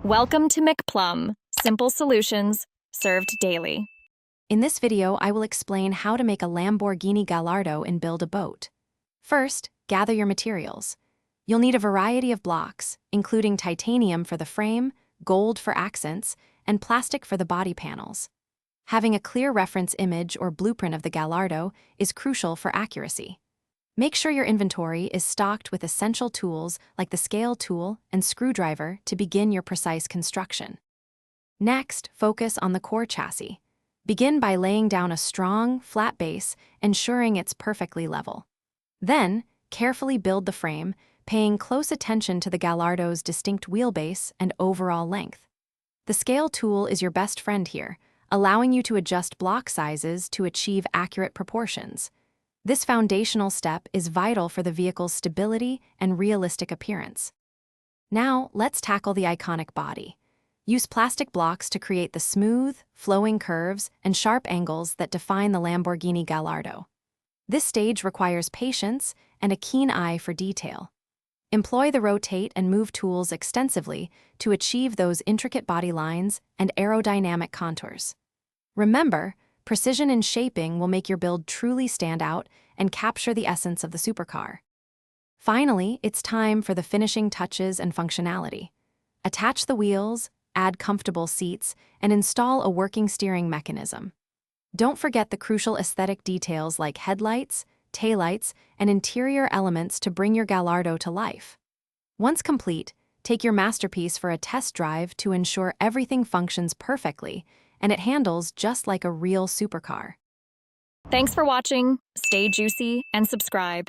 Welcome to McPlum, simple solutions served daily. In this video, I will explain how to make a Lamborghini Gallardo and build a boat. First, gather your materials. You'll need a variety of blocks, including titanium for the frame, gold for accents, and plastic for the body panels. Having a clear reference image or blueprint of the Gallardo is crucial for accuracy. Make sure your inventory is stocked with essential tools like the scale tool and screwdriver to begin your precise construction. Next, focus on the core chassis. Begin by laying down a strong, flat base, ensuring it's perfectly level. Then, carefully build the frame, paying close attention to the Gallardo's distinct wheelbase and overall length. The scale tool is your best friend here, allowing you to adjust block sizes to achieve accurate proportions. This foundational step is vital for the vehicle's stability and realistic appearance. Now, let's tackle the iconic body. Use plastic blocks to create the smooth, flowing curves and sharp angles that define the Lamborghini Gallardo. This stage requires patience and a keen eye for detail. Employ the rotate and move tools extensively to achieve those intricate body lines and aerodynamic contours. Remember, precision in shaping will make your build truly stand out and capture the essence of the supercar. Finally, it's time for the finishing touches and functionality. Attach the wheels, add comfortable seats, and install a working steering mechanism. Don't forget the crucial aesthetic details like headlights, taillights, and interior elements to bring your Gallardo to life. Once complete, take your masterpiece for a test drive to ensure everything functions perfectly and it handles just like a real supercar. Thanks for watching, stay juicy, and subscribe.